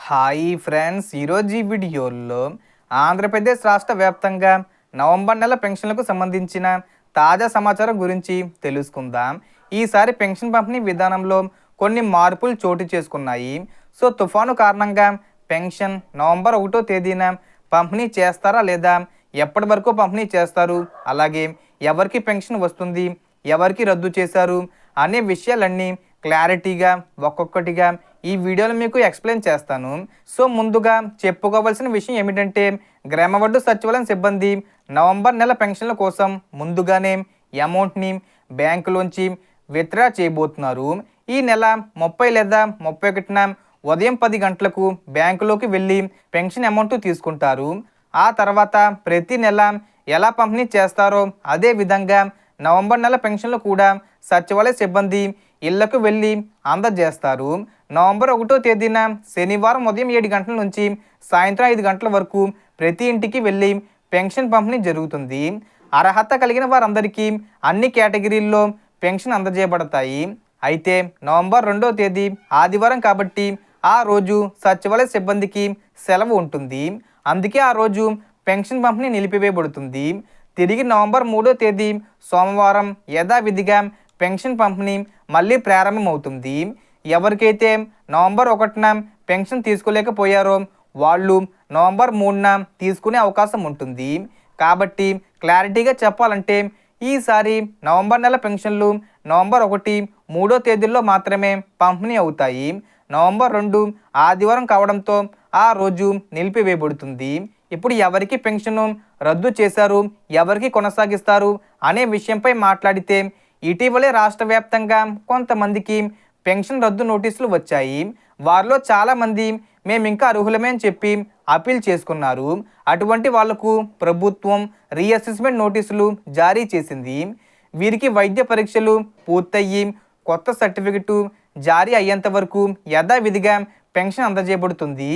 Hi friends, ఈరోజు ఈ వీడియోలో ఆంధ్రప్రదేశ్ రాష్ట్ర వ్యాప్తంగా నవంబర్ నెల పెన్షన్లకు సంబంధించిన తాజా సమాచారం గురించి తెలుసుకుందాం. ఈసారి పెన్షన్ పంపిణీ విధానంలో కొన్ని మార్పులు చోటు చేసుకున్నాయి. తుఫాను కారణంగా పెన్షన్ నవంబర్ 1వ తేదీన పంపిణీ చేస్తారా లేదా, ఎప్పటి వరకు పంపిణీ చేస్తారు, అలాగే ఎవరికి పెన్షన్ వస్తుంది, ఎవరికి రద్దు చేశారు అనే విషయాలన్నీ క్లారిటీగా ఒక్కొక్కటిగా ఈ వీడియోలో మీకు ఎక్స్ప్లెయిన్ చేస్తాను. ముందుగా చెప్పుకోవాల్సిన విషయం ఏమిటంటే, గ్రామవడ్డు సచివాలయం సిబ్బంది నవంబర్ నెల పెన్షన్ల కోసం ముందుగానే అమౌంట్ని బ్యాంకులోంచి విత్డ్రా చేయబోతున్నారు. ఈ నెల 30 లేదా 31న ఉదయం 10 గంటలకు బ్యాంకులోకి వెళ్ళి పెన్షన్ అమౌంట్ తీసుకుంటారు. ఆ తర్వాత ప్రతి నెల ఎలా పంపిణీ చేస్తారో అదే విధంగా నవంబర్ నెల పెన్షన్లు కూడా సచివాలయ సిబ్బంది ఇళ్లకు వెళ్ళి అందజేస్తారు. నవంబర్ 1వ తేదీన శనివారం ఉదయం 7 గంటల నుంచి సాయంత్రం 5 గంటల వరకు ప్రతి ఇంటికి వెళ్ళి పెన్షన్ పంపిణీ జరుగుతుంది. అర్హత కలిగిన వారందరికీ అన్ని కేటగిరీల్లో పెన్షన్ అందజేయబడతాయి. అయితే నవంబర్ 2వ తేదీ ఆదివారం కాబట్టి ఆ రోజు సచివాలయ సిబ్బందికి సెలవు ఉంటుంది. అందుకే ఆ రోజు పెన్షన్ పంపిణీ నిలిపివేయబడుతుంది. తిరిగి నవంబర్ 3వ తేదీ సోమవారం యథావిధిగా పెన్షన్ పంపిణీ మళ్ళీ ప్రారంభమవుతుంది. ఎవరికైతే నవంబర్ 1న పెన్షన్ తీసుకోలేకపోయారో వాళ్ళు నవంబర్ 3న తీసుకునే అవకాశం ఉంటుంది. కాబట్టి క్లారిటీగా చెప్పాలంటే ఈసారి నవంబర్ నెల పెన్షన్లు నవంబర్ 1, 3వ తేదీల్లో మాత్రమే పంపిణీ అవుతాయి. నవంబర్ 2 ఆదివారం కావడంతో ఆ రోజు నిలిపివేయబడుతుంది. ఇప్పుడు ఎవరికి పెన్షన్ రద్దు చేశారు, ఎవరికి కొనసాగిస్తారు అనే విషయంపై మాట్లాడితే, ఇటీవలే రాష్ట్ర వ్యాప్తంగా కొంతమందికి పెన్షన్ రద్దు నోటీసులు వచ్చాయి. వారిలో చాలామంది మేము ఇంకా అర్హులమే అని చెప్పి అప్పీల్ చేసుకున్నారు. అటువంటి వాళ్లకు ప్రభుత్వం రీఅసెస్మెంట్ నోటీసులు జారీ చేసింది. వీరికి వైద్య పరీక్షలు పూర్తయ్యి కొత్త సర్టిఫికెట్ జారీ అయ్యేంత వరకు యథావిధిగా పెన్షన్ అందజేయబడుతుంది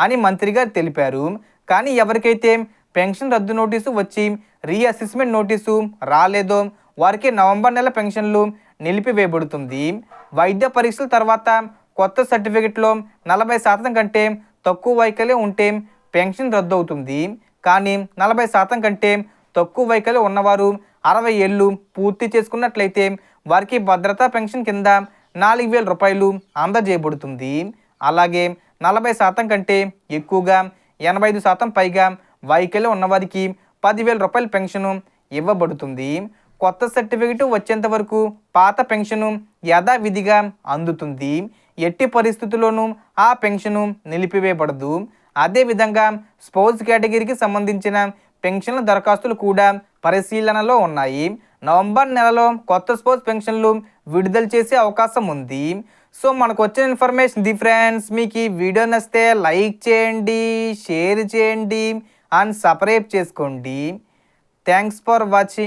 అని మంత్రి గారు తెలిపారు. కానీ ఎవరికైతే పెన్షన్ రద్దు నోటీసు వచ్చి రీఅసెస్మెంట్ నోటీసు రాలేదో వారికి నవంబర్ నెల పెన్షన్లు నిలిపివేయబడుతుంది. వైద్య పరీక్షల తర్వాత కొత్త సర్టిఫికెట్లో 40% కంటే తక్కువ వైకల్యం ఉంటే పెన్షన్ రద్దు అవుతుంది. కానీ 40% కంటే తక్కువ వైకల్యం ఉన్నవారు 60 ఏళ్ళు పూర్తి చేసుకున్నట్లయితే వారికి భద్రతా పెన్షన్ కింద 4,000 రూపాయలు అందజేయబడుతుంది. అలాగే 40% కంటే ఎక్కువగా 85% పైగా వైకల్యం ఉన్నవారికి 10,000 రూపాయల పెన్షను ఇవ్వబడుతుంది. కొత్త సర్టిఫికెట్ వచ్చేంత వరకు పాత పెన్షను యథావిధిగా అందుతుంది. ఎట్టి పరిస్థితుల్లోనూ ఆ పెన్షను నిలిపివేయబడదు. అదేవిధంగా స్పౌస్ కేటగిరీకి సంబంధించిన పెన్షన్ల దరఖాస్తులు కూడా పరిశీలనలో ఉన్నాయి. నవంబర్ నెలలో కొత్త స్పౌస్ పెన్షన్లు విడుదల చేసే అవకాశం ఉంది. మనకు వచ్చిన ఇన్ఫర్మేషన్ ఇది ఫ్రెండ్స్. మీకు ఈ వీడియో నచ్చితే లైక్ చేయండి, షేర్ చేయండి అండ్ సబ్స్క్రైబ్ చేసుకోండి. Thanks for watching.